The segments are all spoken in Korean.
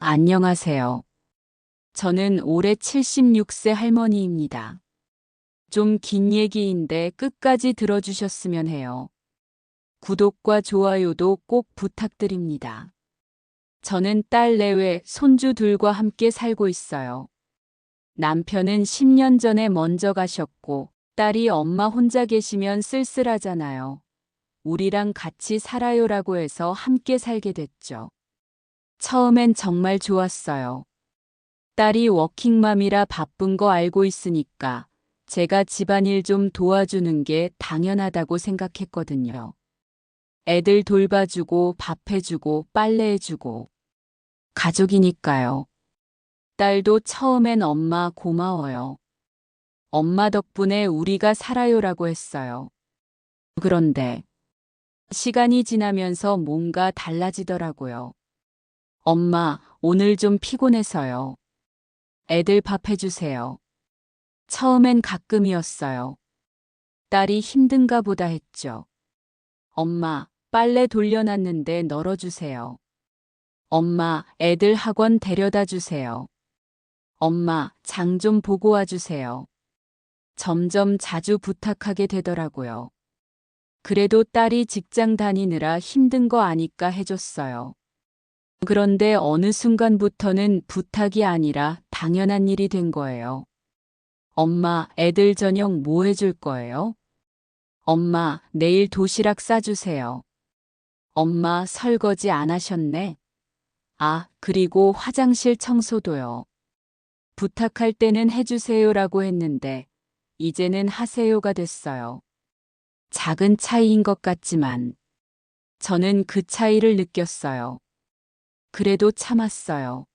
안녕하세요. 저는 올해 76세 할머니입니다. 좀 긴 얘기인데 끝까지 들어주셨으면 해요. 구독과 좋아요도 꼭 부탁드립니다. 저는 딸 내외 손주 둘과 함께 살고 있어요. 남편은 10년 전에 먼저 가셨고, 딸이 엄마 혼자 계시면 쓸쓸하잖아요. 우리랑 같이 살아요라고 해서 함께 살게 됐죠. 처음엔 정말 좋았어요. 딸이 워킹맘이라 바쁜 거 알고 있으니까 제가 집안일 좀 도와주는 게 당연하다고 생각했거든요. 애들 돌봐주고 밥해주고 빨래해주고 가족이니까요. 딸도 처음엔 엄마 고마워요. 엄마 덕분에 우리가 살아요라고 했어요. 그런데 시간이 지나면서 뭔가 달라지더라고요. 엄마, 오늘 좀 피곤해서요. 애들 밥 해주세요. 처음엔 가끔이었어요. 딸이 힘든가 보다 했죠. 엄마, 빨래 돌려놨는데 널어주세요. 엄마, 애들 학원 데려다 주세요. 엄마, 장 좀 보고 와주세요. 점점 자주 부탁하게 되더라고요. 그래도 딸이 직장 다니느라 힘든 거 아니까 해줬어요. 그런데 어느 순간부터는 부탁이 아니라 당연한 일이 된 거예요. 엄마, 애들 저녁 뭐 해줄 거예요? 엄마, 내일 도시락 싸주세요. 엄마, 설거지 안 하셨네? 아, 그리고 화장실 청소도요. 부탁할 때는 해주세요라고 했는데, 이제는 하세요가 됐어요. 작은 차이인 것 같지만, 저는 그 차이를 느꼈어요. 그래도 참았어요.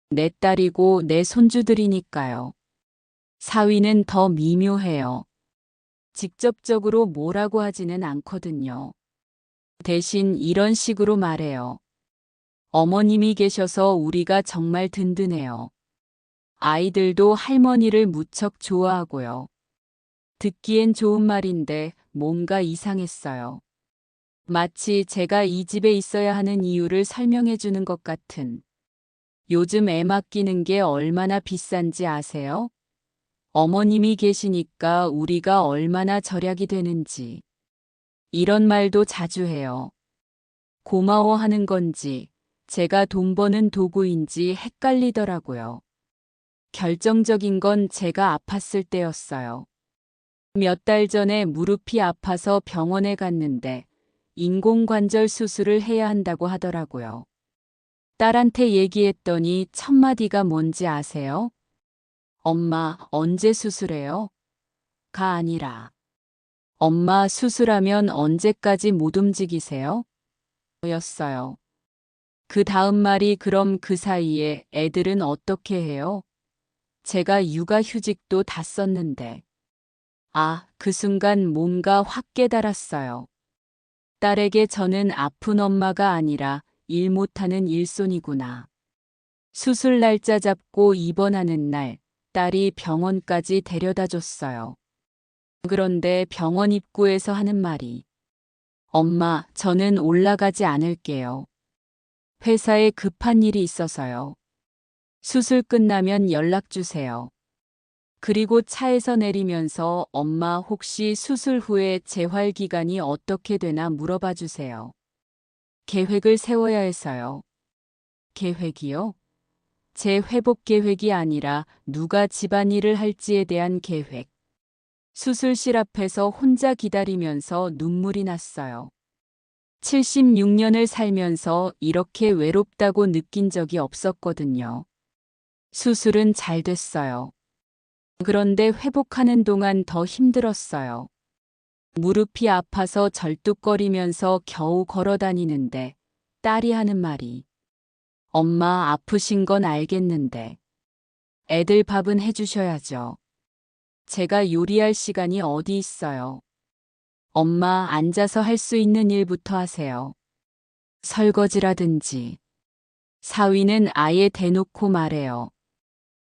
내 딸이고 내 손주들이니까요. 사위는 더 미묘해요. 직접적으로 뭐라고 하지는 않거든요. 대신 이런 식으로 말해요. 어머님이 계셔서 우리가 정말 든든해요. 아이들도 할머니를 무척 좋아하고요. 듣기엔 좋은 말인데 뭔가 이상했어요. 마치 제가 이 집에 있어야 하는 이유를 설명해 주는 것 같은. 요즘 애 맡기는 게 얼마나 비싼지 아세요? 어머님이 계시니까 우리가 얼마나 절약이 되는지. 이런 말도 자주 해요. 고마워하는 건지, 제가 돈 버는 도구인지 헷갈리더라고요. 결정적인 건 제가 아팠을 때였어요. 몇 달 전에 무릎이 아파서 병원에 갔는데 인공관절 수술을 해야 한다고 하더라고요. 딸한테 얘기했더니 첫 마디가 뭔지 아세요? 엄마, 언제 수술해요? 가 아니라, 엄마 수술하면 언제까지 못 움직이세요? 였어요. 그 다음 말이 그럼 그 사이에 애들은 어떻게 해요? 제가 육아휴직도 다 썼는데. 아, 그 순간 뭔가 확 깨달았어요. 딸에게 저는 아픈 엄마가 아니라 일 못하는 일손이구나. 수술 날짜 잡고 입원하는 날, 딸이 병원까지 데려다 줬어요. 그런데 병원 입구에서 하는 말이, 엄마, 저는 올라가지 않을게요. 회사에 급한 일이 있어서요. 수술 끝나면 연락 주세요. 그리고 차에서 내리면서 엄마 혹시 수술 후에 재활 기간이 어떻게 되나 물어봐 주세요. 계획을 세워야 해서요. 계획이요? 제 회복 계획이 아니라 누가 집안일을 할지에 대한 계획. 수술실 앞에서 혼자 기다리면서 눈물이 났어요. 76년을 살면서 이렇게 외롭다고 느낀 적이 없었거든요. 수술은 잘 됐어요. 그런데 회복하는 동안 더 힘들었어요. 무릎이 아파서 절뚝거리면서 겨우 걸어 다니는데 딸이 하는 말이 엄마 아프신 건 알겠는데 애들 밥은 해주셔야죠. 제가 요리할 시간이 어디 있어요. 엄마 앉아서 할 수 있는 일부터 하세요. 설거지라든지. 사위는 아예 대놓고 말해요.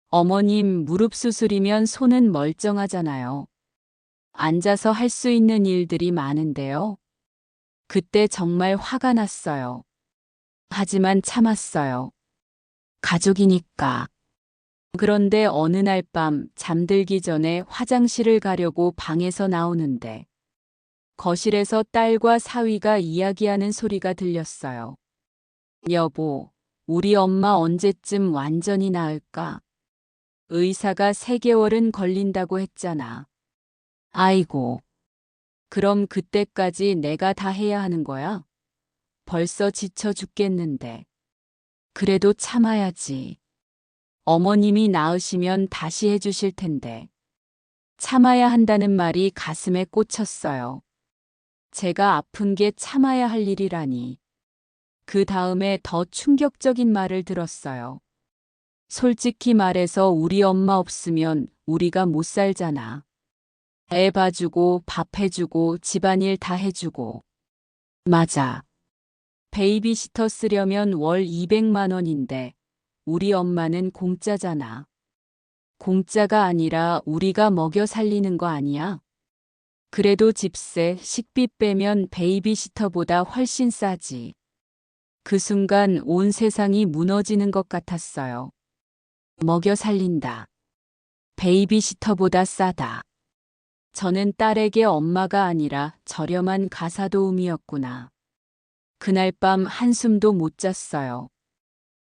어머님 무릎 수술이면 손은 멀쩡하잖아요. 앉아서 할 수 있는 일들이 많은데요. 그때 정말 화가 났어요. 하지만 참았어요. 가족이니까. 그런데 어느 날 밤 잠들기 전에 화장실을 가려고 방에서 나오는데 거실에서 딸과 사위가 이야기하는 소리가 들렸어요. 여보, 우리 엄마 언제쯤 완전히 나을까? 의사가 3개월은 걸린다고 했잖아. 아이고, 그럼 그때까지 내가 다 해야 하는 거야? 벌써 지쳐 죽겠는데. 그래도 참아야지. 어머님이 나으시면 다시 해주실 텐데. 참아야 한다는 말이 가슴에 꽂혔어요. 제가 아픈 게 참아야 할 일이라니. 그 다음에 더 충격적인 말을 들었어요. 솔직히 말해서 우리 엄마 없으면 우리가 못 살잖아. 애 봐주고 밥 해주고 집안일 다 해주고. 맞아. 베이비시터 쓰려면 월 200만 원인데 우리 엄마는 공짜잖아. 공짜가 아니라 우리가 먹여 살리는 거 아니야? 그래도 집세, 식비 빼면 베이비시터보다 훨씬 싸지. 그 순간 온 세상이 무너지는 것 같았어요. 먹여 살린다. 베이비시터보다 싸다. 저는 딸에게 엄마가 아니라 저렴한 가사도우미였구나. 그날 밤 한숨도 못 잤어요.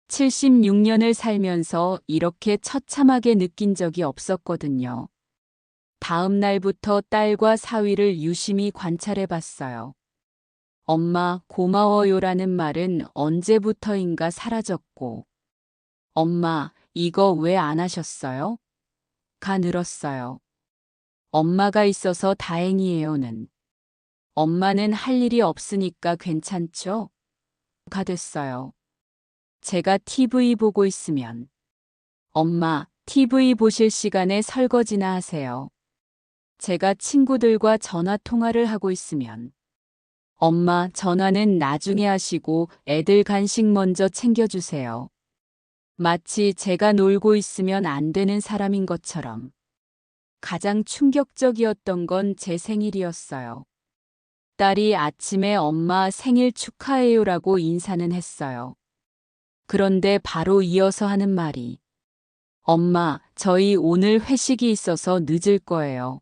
76년을 살면서 이렇게 처참하게 느낀 적이 없었거든요. 다음 날부터 딸과 사위를 유심히 관찰해 봤어요. 엄마, 고마워요라는 말은 언제부터인가 사라졌고, 엄마, 이거 왜 안 하셨어요? 가 늘었어요. 엄마가 있어서 다행이에요는. 엄마는 할 일이 없으니까 괜찮죠? 가 됐어요. 제가 TV 보고 있으면, 엄마, TV 보실 시간에 설거지나 하세요. 제가 친구들과 전화 통화를 하고 있으면, 엄마, 전화는 나중에 하시고 애들 간식 먼저 챙겨주세요. 마치 제가 놀고 있으면 안 되는 사람인 것처럼. 가장 충격적이었던 건 제 생일이었어요. 딸이 아침에 엄마 생일 축하해요라고 인사는 했어요. 그런데 바로 이어서 하는 말이, 엄마, 저희 오늘 회식이 있어서 늦을 거예요.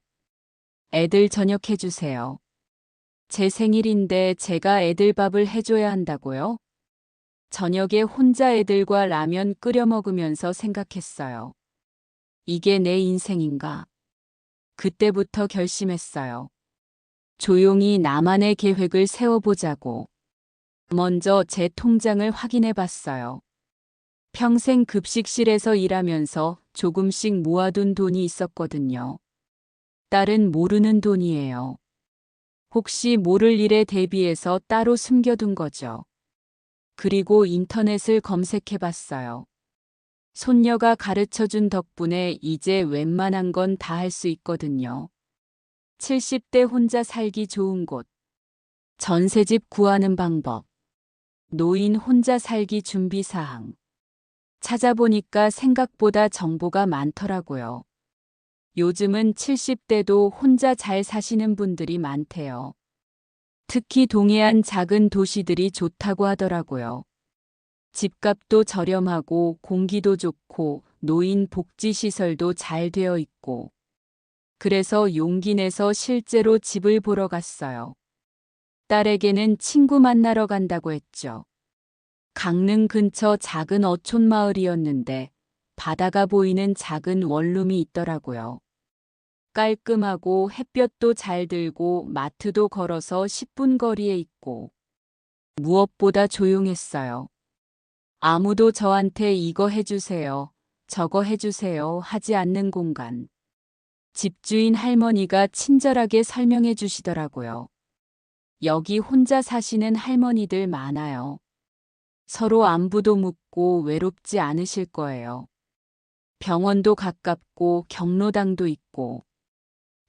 애들 저녁 해주세요. 제 생일인데 제가 애들 밥을 해줘야 한다고요? 저녁에 혼자 애들과 라면 끓여 먹으면서 생각했어요. 이게 내 인생인가? 그때부터 결심했어요. 조용히 나만의 계획을 세워보자고. 먼저 제 통장을 확인해 봤어요. 평생 급식실에서 일하면서 조금씩 모아둔 돈이 있었거든요. 딸은 모르는 돈이에요. 혹시 모를 일에 대비해서 따로 숨겨둔 거죠. 그리고 인터넷을 검색해 봤어요. 손녀가 가르쳐준 덕분에 이제 웬만한 건 다 할 수 있거든요. 70대 혼자 살기 좋은 곳, 전세집 구하는 방법, 노인 혼자 살기 준비 사항. 찾아보니까 생각보다 정보가 많더라고요. 요즘은 70대도 혼자 잘 사시는 분들이 많대요. 특히 동해안 작은 도시들이 좋다고 하더라고요. 집값도 저렴하고 공기도 좋고 노인 복지시설도 잘 되어 있고. 그래서 용기 내서 실제로 집을 보러 갔어요. 딸에게는 친구 만나러 간다고 했죠. 강릉 근처 작은 어촌 마을이었는데 바다가 보이는 작은 원룸이 있더라고요. 깔끔하고 햇볕도 잘 들고 마트도 걸어서 10분 거리에 있고 무엇보다 조용했어요. 아무도 저한테 이거 해주세요, 저거 해주세요 하지 않는 공간. 집주인 할머니가 친절하게 설명해 주시더라고요. 여기 혼자 사시는 할머니들 많아요. 서로 안부도 묻고 외롭지 않으실 거예요. 병원도 가깝고 경로당도 있고.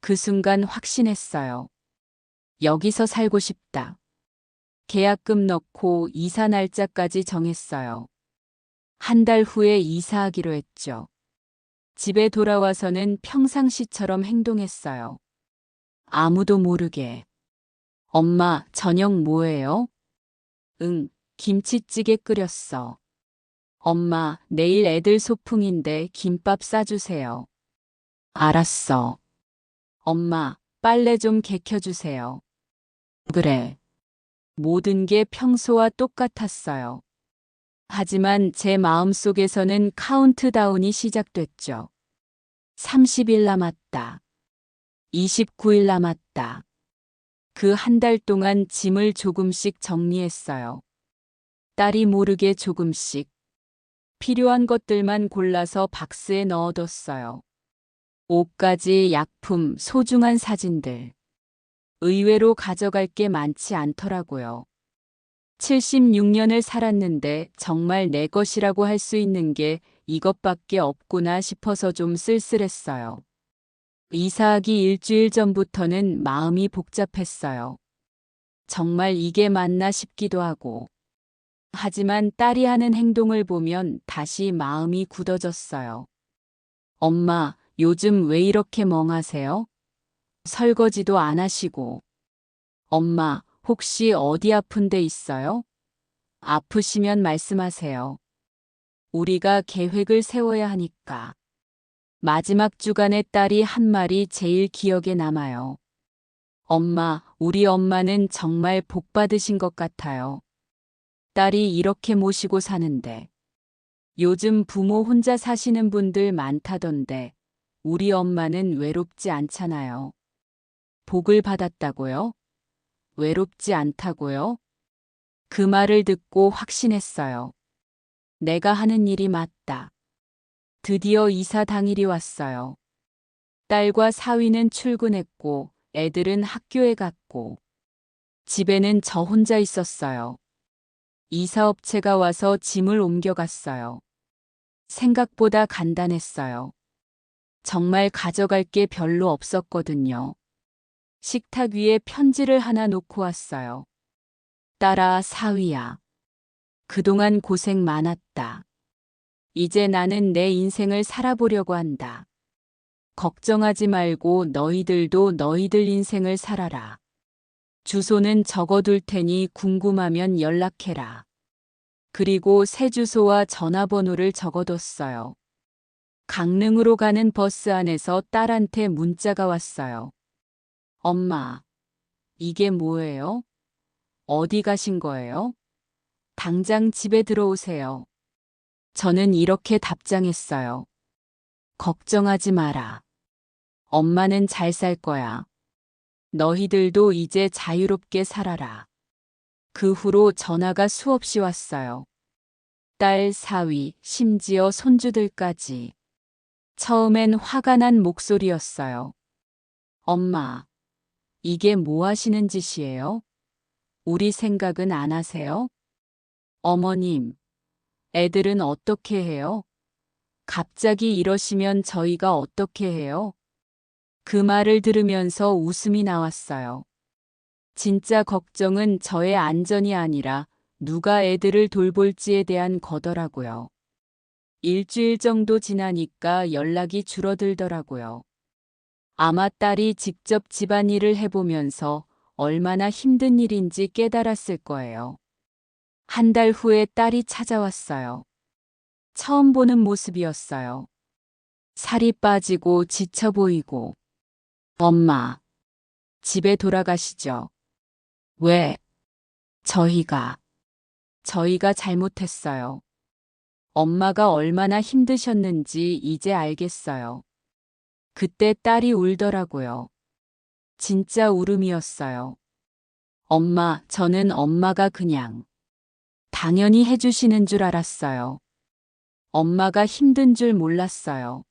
그 순간 확신했어요. 여기서 살고 싶다. 계약금 넣고 이사 날짜까지 정했어요. 한 달 후에 이사하기로 했죠. 집에 돌아와서는 평상시처럼 행동했어요. 아무도 모르게. 엄마, 저녁 뭐예요? 응, 김치찌개 끓였어. 엄마, 내일 애들 소풍인데 김밥 싸주세요. 알았어. 엄마, 빨래 좀 개켜주세요. 그래. 모든 게 평소와 똑같았어요. 하지만 제 마음속에서는 카운트다운이 시작됐죠. 30일 남았다. 29일 남았다. 그 한 달 동안 짐을 조금씩 정리했어요. 딸이 모르게 조금씩. 필요한 것들만 골라서 박스에 넣어뒀어요. 옷가지, 약품, 소중한 사진들. 의외로 가져갈 게 많지 않더라고요. 76년을 살았는데 정말 내 것이라고 할 수 있는 게 이것밖에 없구나 싶어서 좀 쓸쓸했어요. 이사하기 일주일 전부터는 마음이 복잡했어요. 정말 이게 맞나 싶기도 하고. 하지만 딸이 하는 행동을 보면 다시 마음이 굳어졌어요. 엄마, 요즘 왜 이렇게 멍하세요? 설거지도 안 하시고. 엄마, 혹시 어디 아픈 데 있어요? 아프시면 말씀하세요. 우리가 계획을 세워야 하니까. 마지막 주간에 딸이 한 말이 제일 기억에 남아요. 엄마, 우리 엄마는 정말 복 받으신 것 같아요. 딸이 이렇게 모시고 사는데. 요즘 부모 혼자 사시는 분들 많다던데 우리 엄마는 외롭지 않잖아요. 복을 받았다고요? 외롭지 않다고요? 그 말을 듣고 확신했어요. 내가 하는 일이 맞다. 드디어 이사 당일이 왔어요. 딸과 사위는 출근했고 애들은 학교에 갔고 집에는 저 혼자 있었어요. 이사업체가 와서 짐을 옮겨갔어요. 생각보다 간단했어요. 정말 가져갈 게 별로 없었거든요. 식탁 위에 편지를 하나 놓고 왔어요. 딸아, 사위야. 그동안 고생 많았다. 이제 나는 내 인생을 살아보려고 한다. 걱정하지 말고 너희들도 너희들 인생을 살아라. 주소는 적어둘 테니 궁금하면 연락해라. 그리고 새 주소와 전화번호를 적어뒀어요. 강릉으로 가는 버스 안에서 딸한테 문자가 왔어요. 엄마, 이게 뭐예요? 어디 가신 거예요? 당장 집에 들어오세요. 저는 이렇게 답장했어요. 걱정하지 마라. 엄마는 잘 살 거야. 너희들도 이제 자유롭게 살아라. 그 후로 전화가 수없이 왔어요. 딸, 사위, 심지어 손주들까지. 처음엔 화가 난 목소리였어요. 엄마, 이게 뭐 하시는 짓이에요? 우리 생각은 안 하세요? 어머님, 애들은 어떻게 해요? 갑자기 이러시면 저희가 어떻게 해요? 그 말을 들으면서 웃음이 나왔어요. 진짜 걱정은 저의 안전이 아니라 누가 애들을 돌볼지에 대한 거더라고요. 일주일 정도 지나니까 연락이 줄어들더라고요. 아마 딸이 직접 집안일을 해보면서 얼마나 힘든 일인지 깨달았을 거예요. 한 달 후에 딸이 찾아왔어요. 처음 보는 모습이었어요. 살이 빠지고 지쳐 보이고. 엄마, 집에 돌아가시죠. 왜? 저희가 잘못했어요. 엄마가 얼마나 힘드셨는지 이제 알겠어요. 그때 딸이 울더라고요. 진짜 울음이었어요. 엄마, 저는 엄마가 그냥 당연히 해주시는 줄 알았어요. 엄마가 힘든 줄 몰랐어요.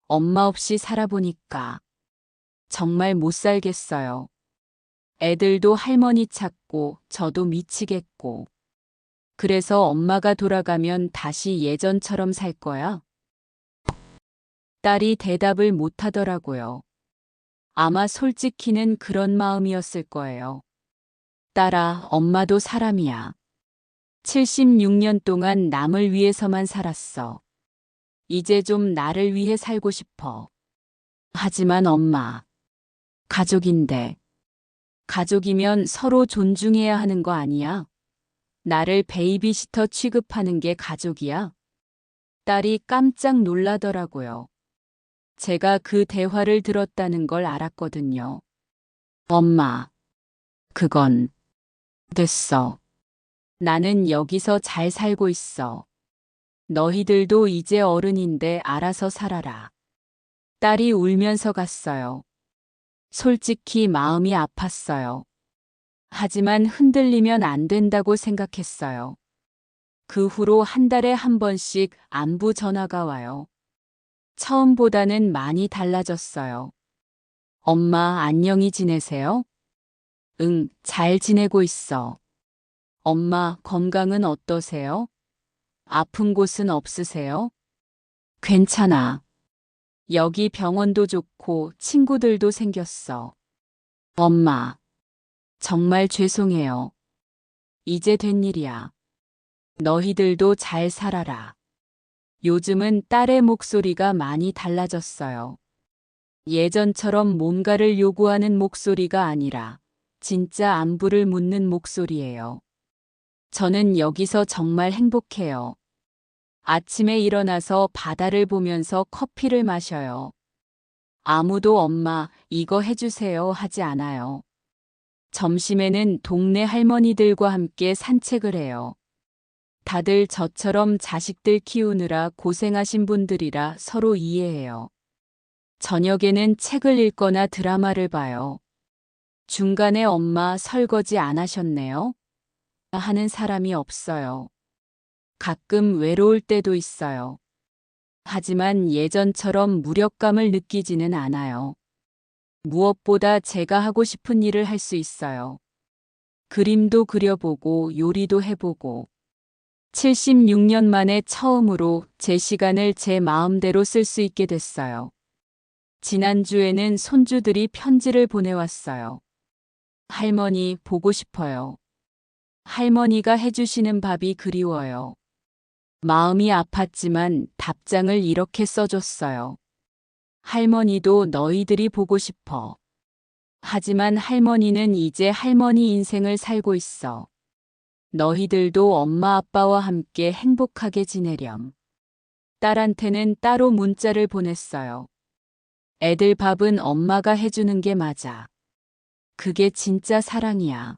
엄마 없이 살아보니까 정말 못 살겠어요. 애들도 할머니 찾고 저도 미치겠고. 그래서 엄마가 돌아가면 다시 예전처럼 살 거야? 딸이 대답을 못 하더라고요. 아마 솔직히는 그런 마음이었을 거예요. 딸아, 엄마도 사람이야. 76년 동안 남을 위해서만 살았어. 이제 좀 나를 위해 살고 싶어. 하지만 엄마, 가족인데. 가족이면 서로 존중해야 하는 거 아니야? 나를 베이비시터 취급하는 게 가족이야? 딸이 깜짝 놀라더라고요. 제가 그 대화를 들었다는 걸 알았거든요. 엄마, 그건 됐어. 나는 여기서 잘 살고 있어. 너희들도 이제 어른인데 알아서 살아라. 딸이 울면서 갔어요. 솔직히 마음이 아팠어요. 하지만 흔들리면 안 된다고 생각했어요. 그 후로 한 달에 한 번씩 안부 전화가 와요. 처음보다는 많이 달라졌어요. 엄마 안녕히 지내세요? 응, 잘 지내고 있어. 엄마 건강은 어떠세요? 아픈 곳은 없으세요? 괜찮아. 여기 병원도 좋고 친구들도 생겼어. 엄마, 정말 죄송해요. 이제 된 일이야. 너희들도 잘 살아라. 요즘은 딸의 목소리가 많이 달라졌어요. 예전처럼 뭔가를 요구하는 목소리가 아니라 진짜 안부를 묻는 목소리예요. 저는 여기서 정말 행복해요. 아침에 일어나서 바다를 보면서 커피를 마셔요. 아무도 엄마, 이거 해주세요 하지 않아요. 점심에는 동네 할머니들과 함께 산책을 해요. 다들 저처럼 자식들 키우느라 고생하신 분들이라 서로 이해해요. 저녁에는 책을 읽거나 드라마를 봐요. 중간에 엄마 설거지 안 하셨네요? 하는 사람이 없어요. 가끔 외로울 때도 있어요. 하지만 예전처럼 무력감을 느끼지는 않아요. 무엇보다 제가 하고 싶은 일을 할 수 있어요. 그림도 그려보고 요리도 해보고 76년 만에 처음으로 제 시간을 제 마음대로 쓸 수 있게 됐어요. 지난주에는 손주들이 편지를 보내왔어요. 할머니 보고 싶어요. 할머니가 해주시는 밥이 그리워요. 마음이 아팠지만 답장을 이렇게 써줬어요. 할머니도 너희들이 보고 싶어. 하지만 할머니는 이제 할머니 인생을 살고 있어. 너희들도 엄마 아빠와 함께 행복하게 지내렴. 딸한테는 따로 문자를 보냈어요. 애들 밥은 엄마가 해주는 게 맞아. 그게 진짜 사랑이야.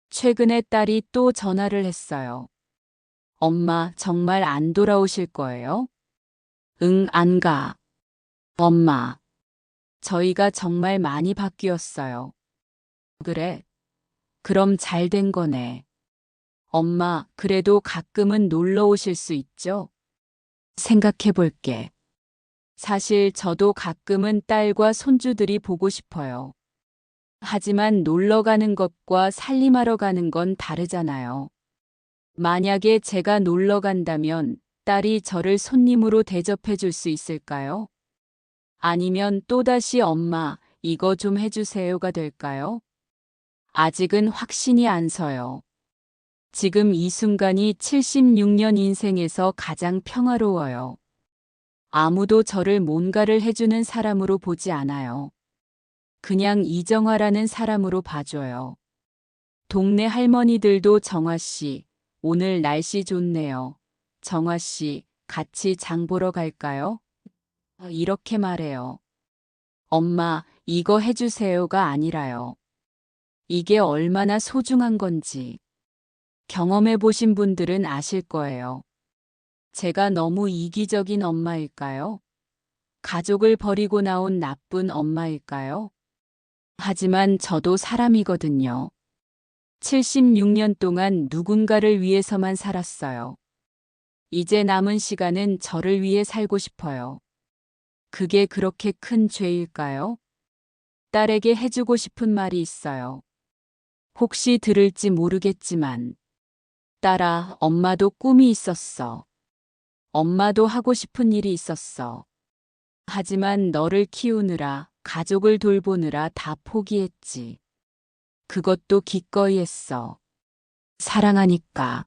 최근에 딸이 또 전화를 했어요. 엄마 정말 안 돌아오실 거예요? 응, 안 가. 엄마, 저희가 정말 많이 바뀌었어요. 그래? 그럼 잘 된 거네. 엄마, 그래도 가끔은 놀러 오실 수 있죠? 생각해 볼게. 사실 저도 가끔은 딸과 손주들이 보고 싶어요. 하지만 놀러 가는 것과 살림하러 가는 건 다르잖아요. 만약에 제가 놀러 간다면 딸이 저를 손님으로 대접해 줄 수 있을까요? 아니면 또다시 엄마, 이거 좀 해주세요가 될까요? 아직은 확신이 안 서요. 지금 이 순간이 76년 인생에서 가장 평화로워요. 아무도 저를 뭔가를 해주는 사람으로 보지 않아요. 그냥 이정화라는 사람으로 봐줘요. 동네 할머니들도 정화 씨, 오늘 날씨 좋네요. 정화 씨, 같이 장 보러 갈까요? 이렇게 말해요. 엄마, 이거 해주세요가 아니라요. 이게 얼마나 소중한 건지 경험해 보신 분들은 아실 거예요. 제가 너무 이기적인 엄마일까요? 가족을 버리고 나온 나쁜 엄마일까요? 하지만 저도 사람이거든요. 76년 동안 누군가를 위해서만 살았어요. 이제 남은 시간은 저를 위해 살고 싶어요. 그게 그렇게 큰 죄일까요? 딸에게 해주고 싶은 말이 있어요. 혹시 들을지 모르겠지만, 딸아, 엄마도 꿈이 있었어. 엄마도 하고 싶은 일이 있었어. 하지만 너를 키우느라, 가족을 돌보느라 다 포기했지. 그것도 기꺼이 했어. 사랑하니까.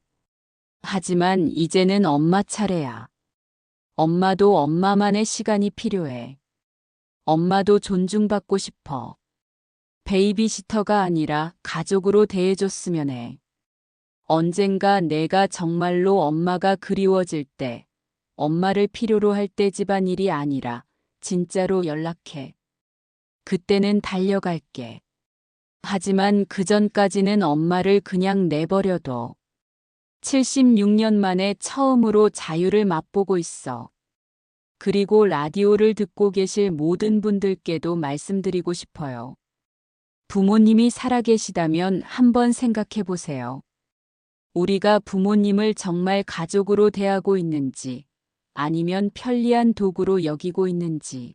하지만 이제는 엄마 차례야. 엄마도 엄마만의 시간이 필요해. 엄마도 존중받고 싶어. 베이비시터가 아니라 가족으로 대해줬으면 해. 언젠가 내가 정말로 엄마가 그리워질 때, 엄마를 필요로 할 때 집안일이 아니라 진짜로 연락해. 그때는 달려갈게. 하지만 그 전까지는 엄마를 그냥 내버려둬. 76년 만에 처음으로 자유를 맛보고 있어. 그리고 라디오를 듣고 계실 모든 분들께도 말씀드리고 싶어요. 부모님이 살아계시다면 한번 생각해 보세요. 우리가 부모님을 정말 가족으로 대하고 있는지, 아니면 편리한 도구로 여기고 있는지.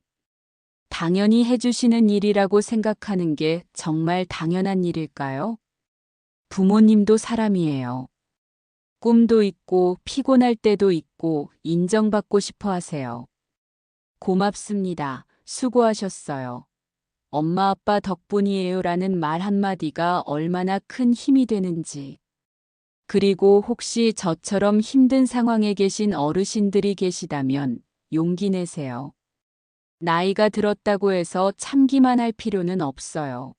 당연히 해주시는 일이라고 생각하는 게 정말 당연한 일일까요? 부모님도 사람이에요. 꿈도 있고 피곤할 때도 있고 인정받고 싶어 하세요. 고맙습니다. 수고하셨어요. 엄마 아빠 덕분이에요 라는 말 한마디가 얼마나 큰 힘이 되는지. 그리고 혹시 저처럼 힘든 상황에 계신 어르신들이 계시다면 용기 내세요. 나이가 들었다고 해서 참기만 할 필요는 없어요.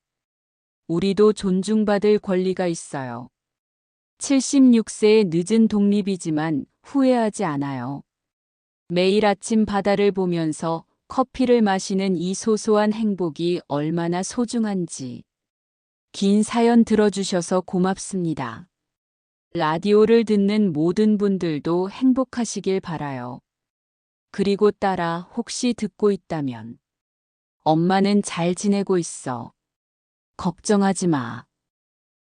우리도 존중받을 권리가 있어요. 76세의 늦은 독립이지만 후회하지 않아요. 매일 아침 바다를 보면서 커피를 마시는 이 소소한 행복이 얼마나 소중한지. 긴 사연 들어주셔서 고맙습니다. 라디오를 듣는 모든 분들도 행복하시길 바라요. 그리고 딸아, 혹시 듣고 있다면 엄마는 잘 지내고 있어. 걱정하지 마.